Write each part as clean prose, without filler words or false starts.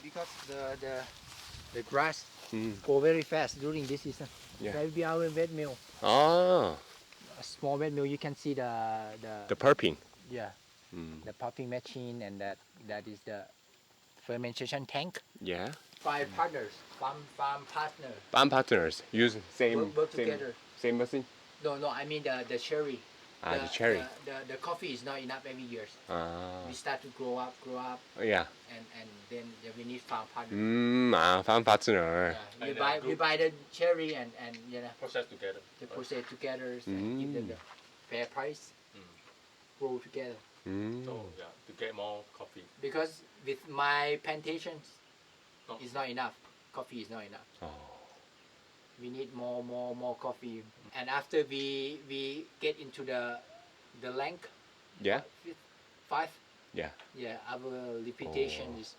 because the grass go very fast during this season. Yeah. That will be our wet mill. Ah, A small wet mill. You can see the purping. yeah the popping machine, and that is the fermentation tank. Yeah. 5 partners, farm partner. Farm partners use Work together. same machine. No, I mean the cherry. The cherry. The coffee is not enough every year. Ah, We start to grow up, yeah. and then we need farm partner. farm partner. Yeah. We buy the cherry and process together. they process together and give them the fair price. Grow together. So to get more coffee. Because with my plantations, Oh. it's not enough. Coffee is not enough. Oh. We need more coffee. And after we get into the length, Yeah. 5, Yeah. our reputation is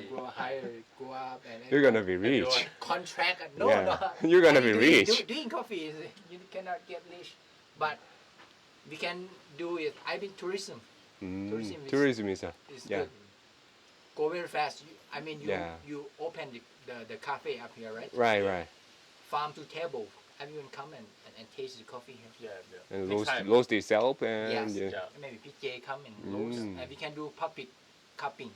grow higher, go up, and You're gonna be rich. Everyone. contract. Yeah. You're gonna be rich. Doing coffee is you cannot get rich, but we can do it. I think tourism Tourism is is yeah. good. Go very fast. Yeah. You open the cafe up here, right? Right. Farm to table. Everyone come and taste the coffee here. Yeah. And Next time. roast itself and Yes. yeah. Yeah. Maybe PJ come and roast, and we can do public cupping,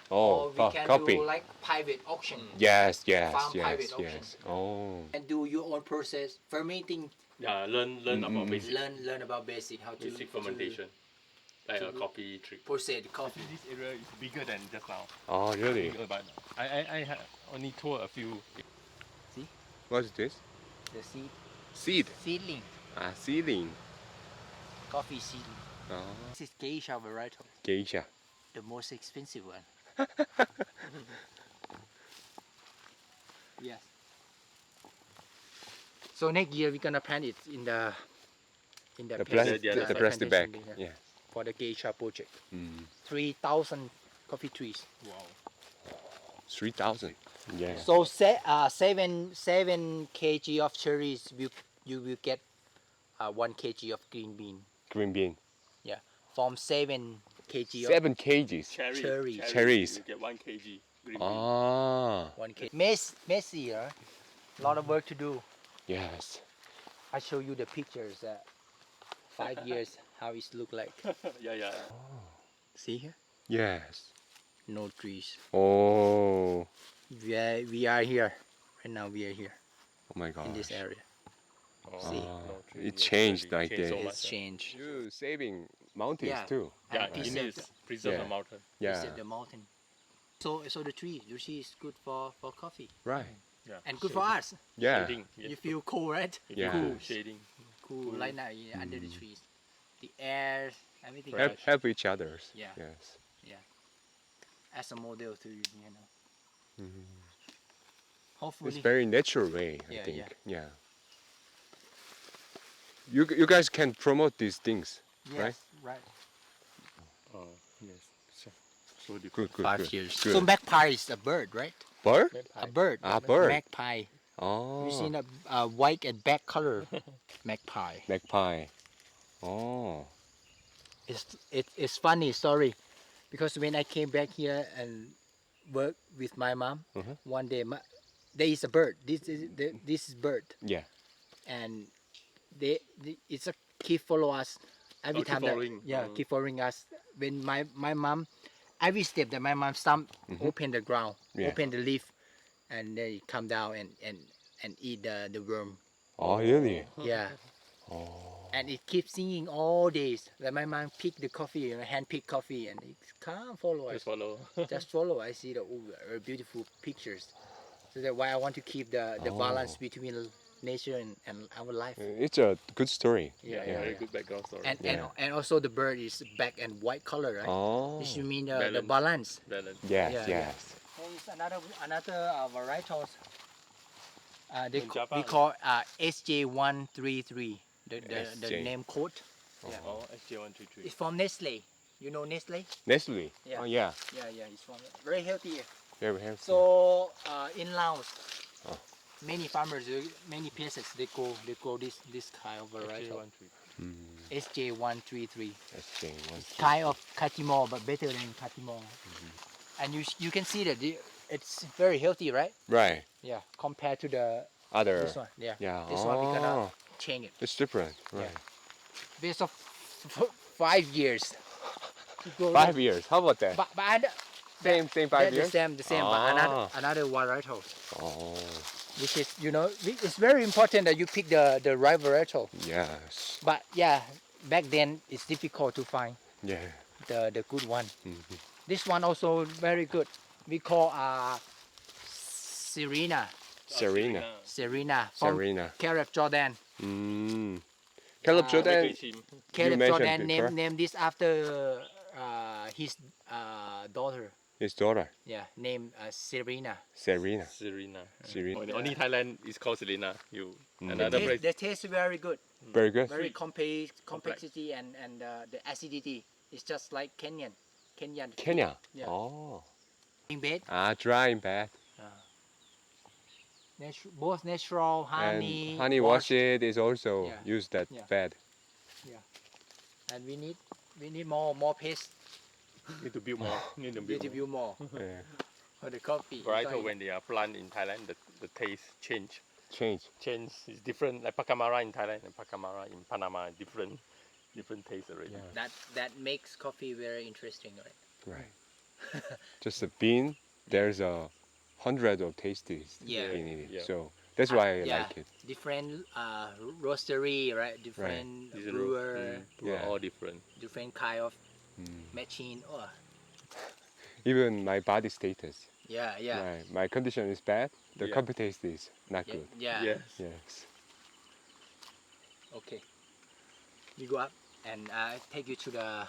Oh, or we can copy. do like private auction. Yes. Farm private auction. Oh. And do your own process fermenting. Yeah, learn about basic Learn about basic how to fermentation, like a coffee trick. process the coffee. This area is bigger than just now. Oh, really? But I only tour a few. What's this? The Seed. seedling, Seedling. coffee seedling. Oh. This is geisha varietal, Geisha. the most expensive one. Yes. So next year we're gonna plant it in the The plastic, plastic bag. plantation, Yeah. for the geisha project. 3,000 Mm. coffee trees. Wow. 3,000. Yeah. So 7 kg of cherries you will get 1 kg of green bean. Green bean. Yeah, from 7 kg of 7 kgs. Cherries. Cherries. You get 1 kg. Green Ah. 1 kg. Messy, a lot of work to do. Yes. I show you the pictures. 5 years how it look like. bean. Yeah. See here? Yes. No trees. Oh. We are here. Right now we are here Oh my god. in this area. Oh, See. no tree, It yeah, changed really like changed so this. much, It's changed. You saving mountains Yeah. too. Yeah, And it preserve is preserve Yeah. the mountain. Preserve Yeah. the mountain. So the tree is good for coffee Right. Yeah. and good for us. Yeah. Shading. Yes. You feel cool, right? Yeah. Cool. Shading. Cool right now under the trees. The air, everything. Help each others. Yeah. Yes. As a model to you know. It's Hopefully. very natural way, I Yeah, think. Yeah. You guys can promote these things, right? Yes, right. Oh, yes. So different. Good. 5 years. Good. So magpie is a bird, right? Bird? A bird. Ah, bird. Magpie. Oh. You seen a white and black color magpie. Magpie. Oh. It's funny story, because when I came back here and work with my mom, one day there is a bird. This is bird, Yeah. and it's a keep follow us every Oh, keep time. That, following. keep following us. When my mom, every step that my mom stump, open the ground, Yeah. open the leaf, and they come down and eat the worm. Oh, really? Yeah. Oh. And it keeps singing all days. Like my mom pick the coffee, hand pick coffee, and it can't follow us. Just follow. Just follow. I see the beautiful pictures. So that's why I want to keep the balance between nature and our life. It's a good story. Yeah, Very good background story. And also the bird is black and white color, right? Oh. This you mean the Balance. balance. Balance. Yes, Yeah, yes. There is another varietals. We Japan. call SJ133. The SJ. name code. Yeah. Oh, SJ133. It's from Nestle. You know Nestle? Nestle. Yeah. Oh, yeah. Yeah. It's from very healthy. Very healthy. So in Laos, Oh. many farmers, many places they grow this kind of variety. SJ133. SJ1. Kind of Katimor, but better than Katimor. And you can see that it's very healthy, right? Right. Yeah, compared to the Other. this one. Yeah. Yeah. This one we're gonna change it. It's different. Right. Based of 5 years. To go 5 years. How about that? But Same 5 the years. same, but another varietal, Oh. which is it's very important that you pick the right varietal. Yes. But yeah, back then it's difficult to find Yeah. the good one. Mhm. This one also very good. We call Serena Serena. from Serena. Caleb Jordan. Caleb Uh, Jordan. Caleb mentioned Jordan before. named this after his daughter. His daughter. Yeah, named Serena. Serena. Serena. Serena. Only Thailand is called Serena. You Mm. another place. The taste is very good. Very good. Very complexity and the acidity is just like Kenyan. Kenya. Yeah. Oh. In bed, Dry in bed. both natural honey. And honey washed, wash it is also Yeah. use that Yeah. fat. and we need more paste. Need to build more. Need to Need to build more. build more Yeah. for the coffee. Varietal when they are planted in Thailand, the taste change. Change. Change is different. Like Pacamara in Thailand and Pacamara in Panama, different taste already. Yeah. That makes coffee very interesting, right? Right. Just a bean. There's a hundred of tastes Yeah. in it. Yeah. So that's why I Yeah. like it. Different roastery, right? Different These are brewer, Yeah. all different. different kind of machine. Oh, Even my body status. yeah. Right. My condition is bad. The Yeah. coffee taste is not Yeah, good. yeah. Yes. Yes. Okay. We go up and take you to the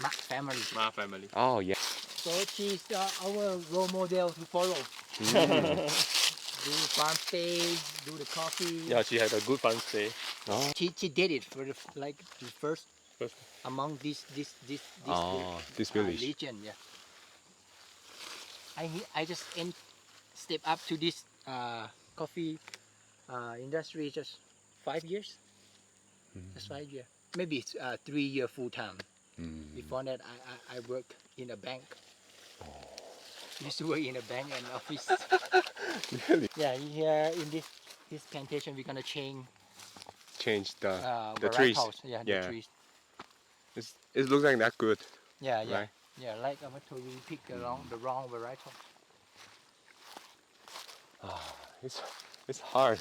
Ma family. Ma family. Oh yeah. So she's our role model to follow. Do farm stay, do the coffee. Yeah, she had a good fun stay. Oh. She did it for the first First. among this This village. region. Yeah. I just step up to this coffee industry just 5 years. Just 5 years. Maybe it's 3 year full time. Before that, I work in a bank. Used to work in a bank and office. Really? Yeah, here in this plantation, we're gonna change Change the trees. varietals. Yeah, Yeah. the trees. It looks like not good. Yeah, yeah, Right. yeah. Like I told you, we picked the wrong varietal. It's hard.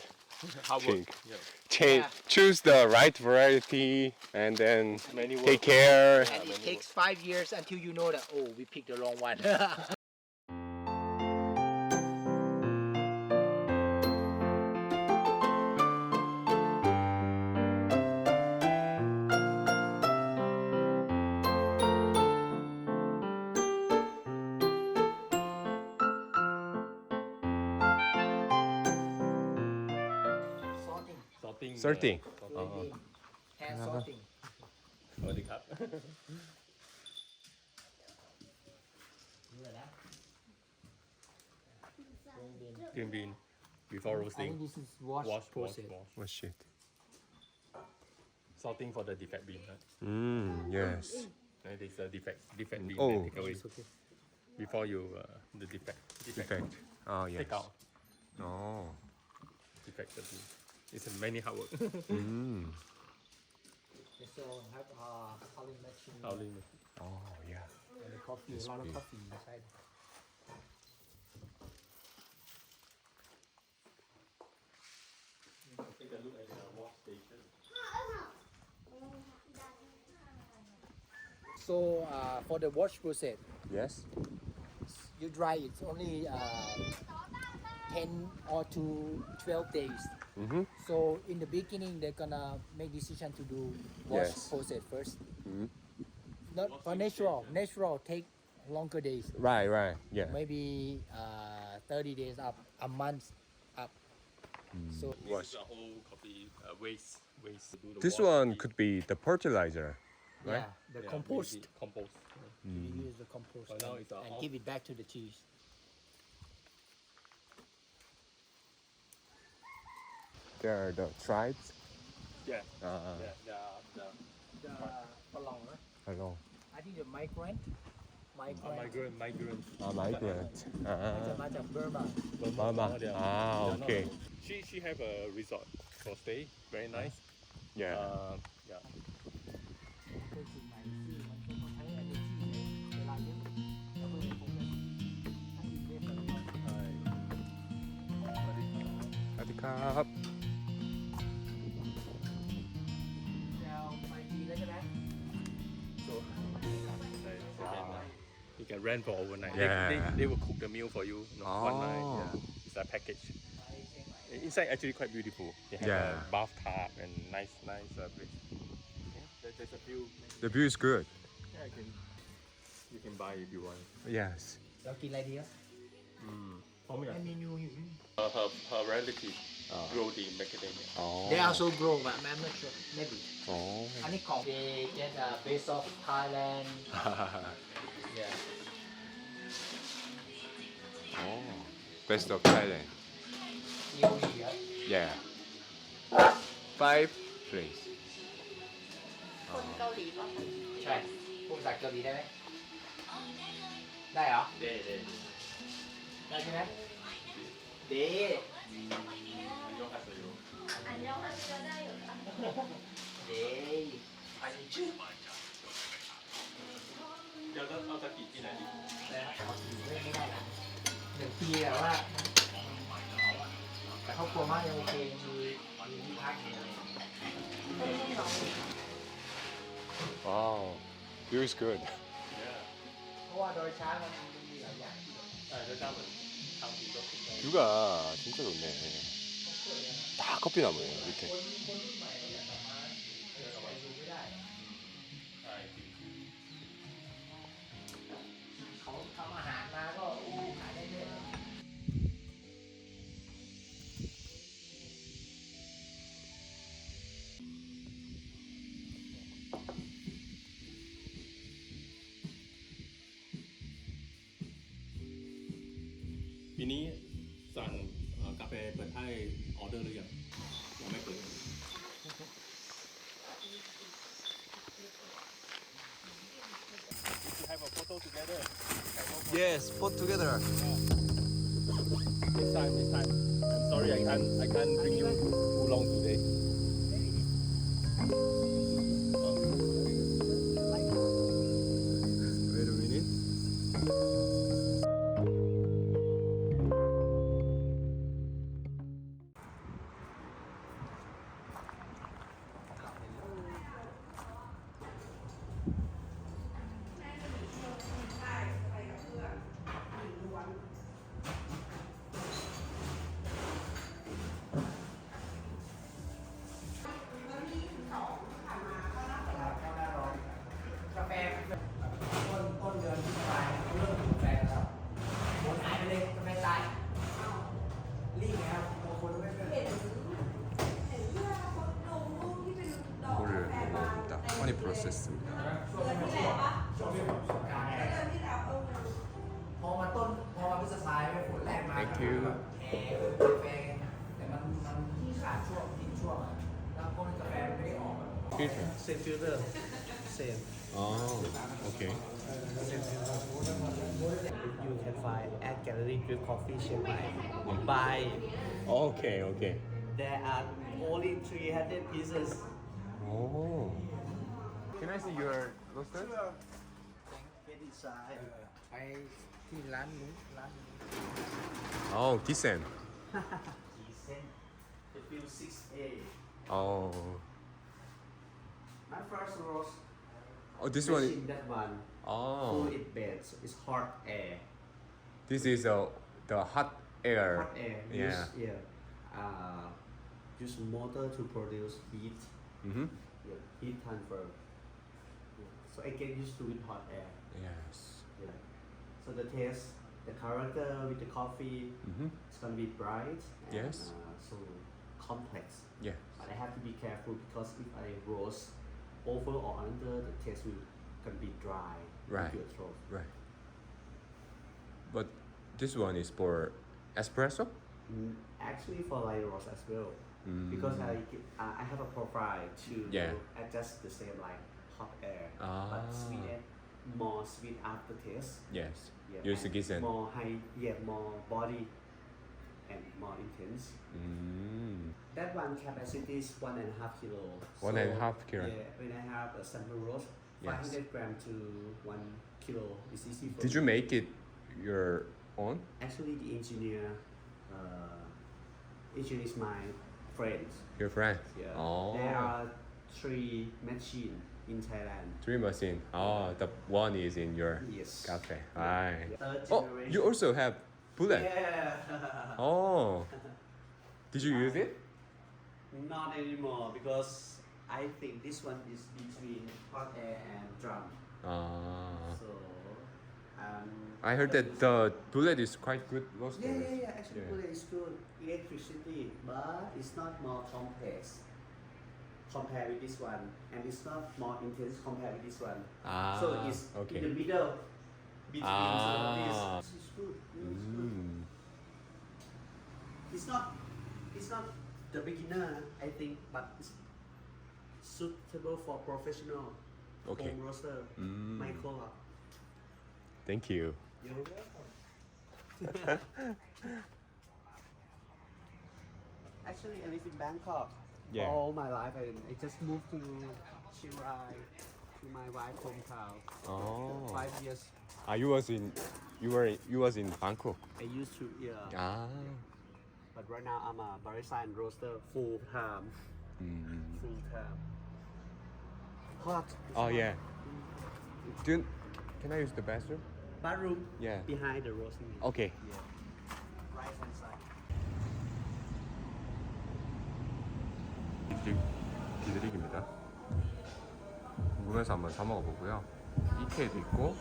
Hard Change. work. Yeah. Change. Yeah. Choose the right variety and then Many work. take care. And it takes 5 years until you know that we picked the wrong one. Sorting, Sorting. hand sorting. สวัสดีครับ Green bean before I roasting. think this is wash process. Oh shit. Sorting for the defect bean. Right? Yes. And this is a defect bean. Oh. Then take away It's okay. before you the defect. Effect. Oh yes. Take out Oh. defect the bean. It's a many hard work. They also have calling machine Howling. Oh yeah. and the coffee, a lot of coffee inside. Take a look at the wash station. So for the wash process, Yes. you dry it only 10 or to 12 days. Mhm. So in the beginning, they're gonna make decision to do wash Yes. process first. Mhm. Not for natural take longer days. Right. Right. Yeah. Maybe 30 days up, a month up. So This is a whole coffee waste. To do the This wash one bean. could be the fertilizer, right? yeah, the Yeah, compost. maybe compost. You use the compost But now and, it's and all- give it back to the trees. There are the tribes. Yeah. Uh, Yeah. The Palong, Hello. I think the migrant migrant migrant. migrant. มาจากเบอร์มา Burma. Okay. She have a resort for stay. Very nice. Yeah. Yeah. เคยกินไหมที่มันเป็นคนใช้ energy เวลาเยอะแล้วก็เลยผมเลยถ้าอินเวสต์แล้วก็ สวัสดีครับ จะเอาไปดีแล้วใช่ไหม So you can rent for overnight. Yeah. They will cook the meal for you. One night. Yeah. It's a package. Inside actually quite beautiful. They have Yeah. a bathtub and nice place. Yeah, there's a few. The view is good. Yeah, you can buy if you want. Yes. เรากินอะไรดีครับ For me, ให้เมนูอยู่ her relative grow the macadamia. Oh. They also grow but I'm not sure maybe Oh. อันนี้ของ they get based of Thailand yeah Oh. Best of Thailand. EOE ครับ Yeah. 5 place. คนเกาหลีป่ะ ใช่พูดภาษาเกาหลีได้ไหมได้เหรอ 네. ได้ใช่ไหมเด 안녕하세요. อันยองฮันก็ได้อยู่ค่ะ เดอันนี้ชื่อ 여자 끼끼 나니. อะไรนะไม่ได้นะ1 ปีแต่ว่าแต่ครอบครัวมากยังโอเคมีที่พักอยู่ เป็นลูกน้อง Wow. View is good. Yeah. เพราะว่าโดยช้างมันมีหลายอย่าง 여자분 장비도 큰데. 뷰가 진짜 좋네. 다 커피나무예요, 밑에. คนรุ่นใหม่เขาอยากกลับมาดูไม่ได้เขาทำอาหารมาก็ขายได้เยอะ ปีนี้สั่งกาแฟเปิดให้ออเดอร์หรือยังยังไม่เปิด Have a photo together. Yes, put together. Next time. I'm sorry, I can't bring you along today. Wait a minute. 이거를 먹어봅니다. 허니 프로세스입니다. พอมาพฤษภาคมฝนแรงมา Thank you. แอร์กาแฟแต่มันขาดช่วงกินช่วงอะแล้วพวกกาแฟมันไม่ได้ออกอะ Filter. Same filter. Same. Oh, okay. You can find at Gallery Drip Coffee Chiang Mai. Buy. Okay. There are only 300 pieces. Oh. Can I see your roaster? Get inside. ไปที่ร้านนู้นร้านนี้ Oh, decent. Decent. The fill 6A. Oh. My first roast. Oh, this one. Machine, that one. Oh. Full it beds. It's hot air. This is the hot air. Hot air. Yeah. Use motor to produce heat. Mm-hmm. Yeah, heat transfer. Yeah. So I get used to with hot air. Yes. Yeah. So the taste, the character with the coffee, Mm-hmm. it's gonna be bright and Yes. So complex. Yeah. But I have to be careful because if I roast over or under, the taste will gonna be dry Right. into your throat. Right. But this one is for espresso? Actually, for light roast as well, because I have a profile to Yeah. adjust the same like hot air, Ah. but sweet air more sweet aftertaste. Yes. Yeah, Use and gizen. more high, yeah, more body and more intense. That one capacity is 1.5 kilo. 1.5 kilo. Yeah, when I have a sample roast, Yes. 500 gram to 1 kilo is easy for Did me. you make it your own? Actually, the engineer is my friend. Your friend? Yeah. Oh. There are 3 machines in Thailand. 3 machine. Oh, the one is in your Yes. cafe. Right. Third Oh, generation. you also have bullet. Yeah. Oh. Did you use it? Not anymore because I think this one is between hot air and drum. Ah. So, I heard that the bullet is quite good roaster. yeah. Actually, Yeah. bullet is good. Electricity, but it's not more complex compared with this one, and it's not more intense compared with this one. Ah, So it's okay. in the middle between Ah. this. This is good. It's good. It's not the beginner, I think, but it's suitable for professional Okay. home roaster. Michael. Thank you. You're welcome. Actually, I live in Bangkok. Yeah. For all my life, I just moved to Chianglai, to my wife's hometown. Oh. 5 years. You was in Bangkok. I used to, yeah. Ah. But right now I'm a barista and roaster full time. Full time. Hot. It's Oh hot. yeah. Can I use the bathroom? Bathroom Yeah. behind the roasting. Okay. Yeah. Right hand side. 비드릭입니다. 궁금해서 한번 사 먹어보고요. 이케에도 있고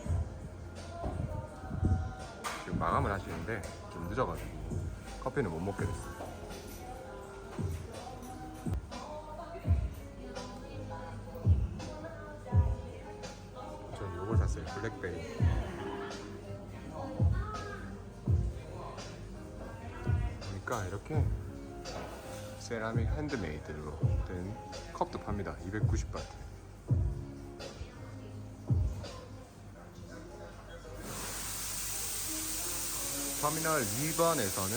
지금 마감을 하시는데 좀 늦어가지고 커피는 못 먹게 됐어요. 전 요걸 샀어요. 블랙베리. 보니까 이렇게 세라믹 핸드메이드로 된 컵도 팝니다. 290바트. 터미널 2번에서는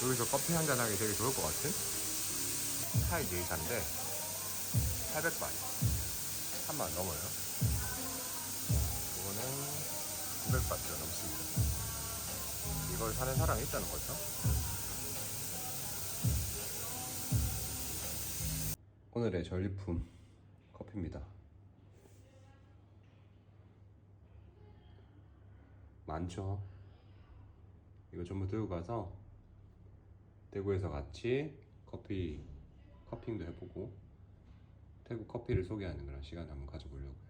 여기서 커피 한잔 하기 되게 좋을 것 같은 타이 게이샤인데 800바트 3만 넘어요. 이거는 900바트가 넘습니다. 이걸 사는 사람이 있다는 거죠. 오늘의 전리품 커피입니다. 많죠? 이거 전부 들고 가서 대구에서 같이 커피잉도 해보고 태국 커피를 소개하는 그런 시간 한번 가져보려고요.